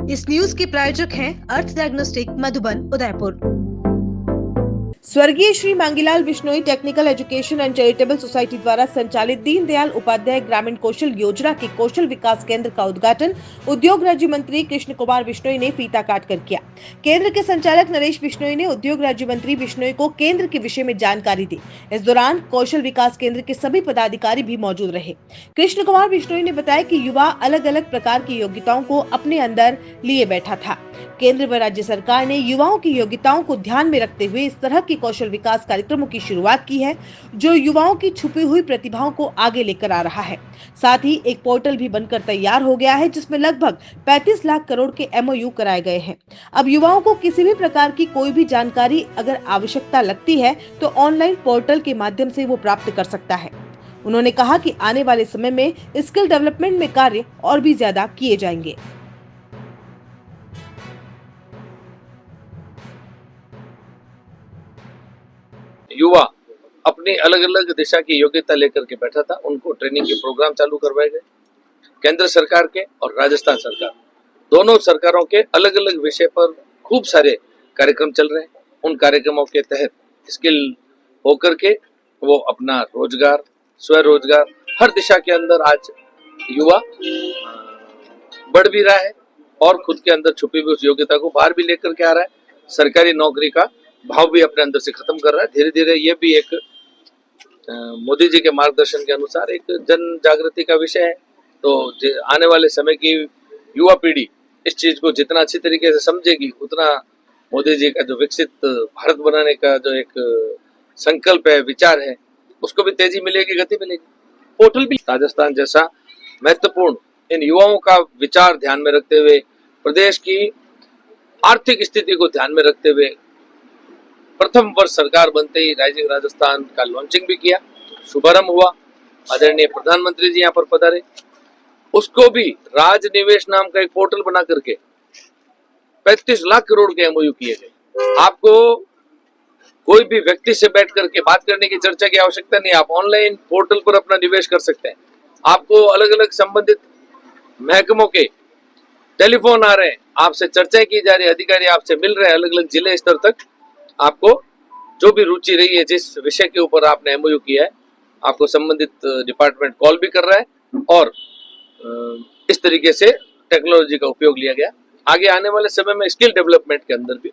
इस न्यूज के प्रायोजक हैं अर्थ डायग्नोस्टिक मधुबन उदयपुर। स्वर्गीय Shri Mangilal Bishnoi technical education and charitable society द्वारा संचालित दीनदयाल उपाध्याय ग्रामीण कौशल योजना के कौशल विकास केंद्र का उद्घाटन उद्योग राज्य मंत्री कृष्ण कुमार बिश्नोई ने फीता काट कर किया। केंद्र के संचालक नरेश बिश्नोई ने उद्योग राज्य मंत्री बिश्नोई को केंद्र के विषय में जानकारी दी। इस दौरान कौशल विकास केंद्र के सभी पदाधिकारी भी मौजूद रहे। कृष्ण कुमार बिश्नोई ने बताया कि युवा अलग अलग प्रकार की योग्यताओं को अपने अंदर लिए बैठा था। केंद्र व राज्य सरकार ने युवाओं की योग्यताओं को ध्यान में रखते हुए इस तरह की कौशल विकास कार्यक्रमों की शुरुआत की है, जो युवाओं की छुपी हुई प्रतिभाओं को आगे लेकर आ रहा है। साथ ही एक पोर्टल भी बनकर तैयार हो गया है, जिसमें लगभग 35 लाख करोड़ के MOU कराए गए हैं। अब युवाओं को किसी भी प्रकार की कोई भी जानकारी अगर आवश्यकता लगती है तो ऑनलाइन पोर्टल के माध्यम से वो प्राप्त कर सकता है। उन्होंने कहा कि आने वाले समय में स्किल डेवलपमेंट में कार्य और भी ज्यादा किए जाएंगे। युवा अपनी अलग अलग दिशा की योग्यता लेकर के बैठा था, उनको ट्रेनिंग के प्रोग्राम चालू करवाए गए। केंद्र सरकार के और राजस्थान सरकार दोनों सरकारों के अलग अलग विषय पर खूब सारे कार्यक्रम चल रहे हैं। उन कार्यक्रमों के तहत स्किल होकर के वो अपना रोजगार, स्वरोजगार हर दिशा के अंदर आज युवा बढ़ भी रहा है और खुद के अंदर छुपी हुई उस योग्यता को बाहर भी लेकर के आ रहा है। सरकारी नौकरी का भाव भी अपने अंदर से खत्म कर रहा है। धीरे धीरे ये भी एक मोदी जी के मार्गदर्शन के अनुसार एक जन जागृति का विषय है। तो आने वाले समय की युवा पीढ़ी इस चीज को जितना अच्छी तरीके से समझेगी, उतना मोदी जी का जो विकसित भारत बनाने का जो एक संकल्प है, विचार है, उसको भी तेजी मिलेगी, गति मिलेगी। पोर्टल भी राजस्थान जैसा महत्वपूर्ण इन युवाओं का विचार ध्यान में रखते हुए, प्रदेश की आर्थिक स्थिति को ध्यान में रखते हुए प्रथम वर्ष सरकार बनते ही राइजिंग राजस्थान का लॉन्चिंग भी किया, शुभारंभ हुआ। आदरणीय प्रधानमंत्री जी यहाँ पर पधारे। उसको भी राज निवेश नाम का एक पोर्टल बना करके 35 लाख करोड़ के MOU किए गए। आपको कोई भी व्यक्ति से बैठ करके बात करने की, चर्चा की आवश्यकता नहीं। आप ऑनलाइन पोर्टल पर अपना निवेश कर सकते हैं। आपको अलग अलग संबंधित महकमों के टेलीफोन आ रहे हैं, आपसे चर्चाएं की जा रही है, अधिकारी आपसे मिल रहे हैं अलग अलग जिले स्तर तक। आपको जो भी रुचि रही है, जिस विषय के ऊपर आपने MOU किया है, आपको संबंधित डिपार्टमेंट कॉल भी कर रहा है और इस तरीके से टेक्नोलॉजी का उपयोग लिया गया। आगे आने वाले समय में स्किल डेवलपमेंट के अंदर भी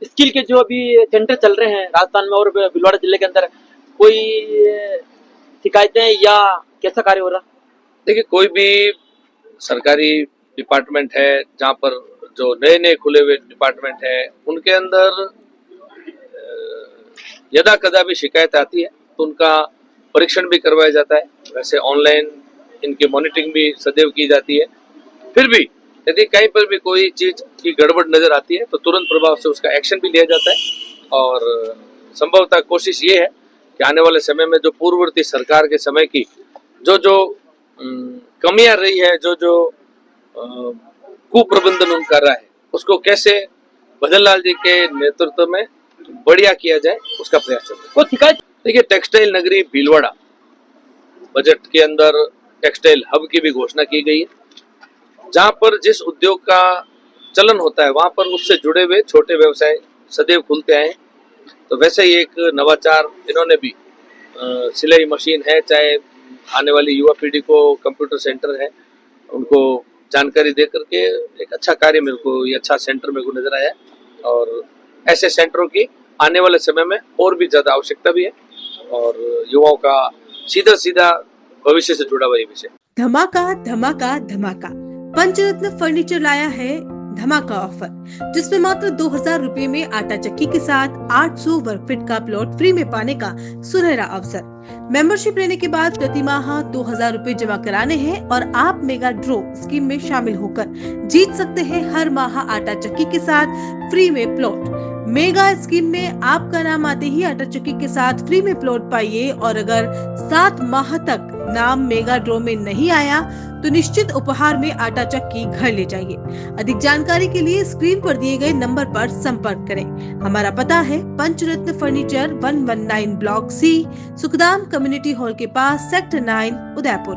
स्किल के जो अभी सेंटर चल रहे हैं राजस्थान में और भीलवाड़ा जिले के अंदर, कोई शिकायतें या कैसा कार्य हो रहा? देखिए, कोई भी सरकारी डिपार्टमेंट है जहाँ पर जो नए नए खुले हुए डिपार्टमेंट है, उनके अंदर यदा कदा भी शिकायत आती है तो उनका परीक्षण भी करवाया जाता है। वैसे ऑनलाइन इनकी मॉनिटरिंग भी सदैव की जाती है। फिर भी यदि कहीं पर भी कोई चीज की गड़बड़ नजर आती है तो तुरंत प्रभाव से उसका एक्शन भी लिया जाता है। और संभवतः कोशिश ये है कि आने वाले समय में जो पूर्ववर्ती सरकार के समय की जो जो कमियां रही है, जो जो कुप्रबंधन उनका रहा है, उसको कैसे भजन लाल जी के नेतृत्व में बढ़िया किया जाए, उसका प्रयास चल रहा है। वो शिकायत देखिए, टेक्सटाइल नगरी भीलवाड़ा, बजट के अंदर टेक्सटाइल हब की भी घोषणा की गई है। जहां पर जिस उद्योग का चलन होता है, वहां पर उससे जुड़े हुए छोटे व्यवसाय सदैव खुलते आए। तो वैसे ही एक नवाचार इन्होंने भी, सिलाई मशीन है, चाहे आने वाली युवा पीढ़ी को कंप्यूटर सेंटर है, उनको जानकारी दे करके एक अच्छा कार्य मेरे को, ये अच्छा सेंटर मेरे को नजर आया। और ऐसे सेंटरों की आने वाले समय में और भी ज्यादा आवश्यकता भी है और युवाओं का सीधा सीधा भविष्य से जुड़ा हुआ ये विषय। धमाका धमाका धमाका, पंचरत्न फर्नीचर लाया है धमाका ऑफर, जिसमें मात्र 2000 रुपए में आटा चक्की के साथ 800 वर्ग फीट का प्लॉट फ्री में पाने का सुनहरा अवसर। मेंबरशिप लेने के बाद प्रति माह 2000 रुपए जमा कराने हैं और आप मेगा ड्रॉ स्कीम में शामिल होकर जीत सकते हैं हर माह आटा चक्की के साथ फ्री में प्लॉट। मेगा स्कीम में आपका नाम आते ही आटा चक्की के साथ फ्री में प्लॉट पाइए और अगर 7 माह तक नाम मेगा ड्रॉ में नहीं आया तो निश्चित उपहार में आटा चक्की घर ले जाइए। अधिक जानकारी के लिए स्क्रीन पर दिए गए नंबर पर संपर्क करें। हमारा पता है Panchratna furniture 119 block C, Sukhdam community hall के पास, सेक्टर 9, उदयपुर।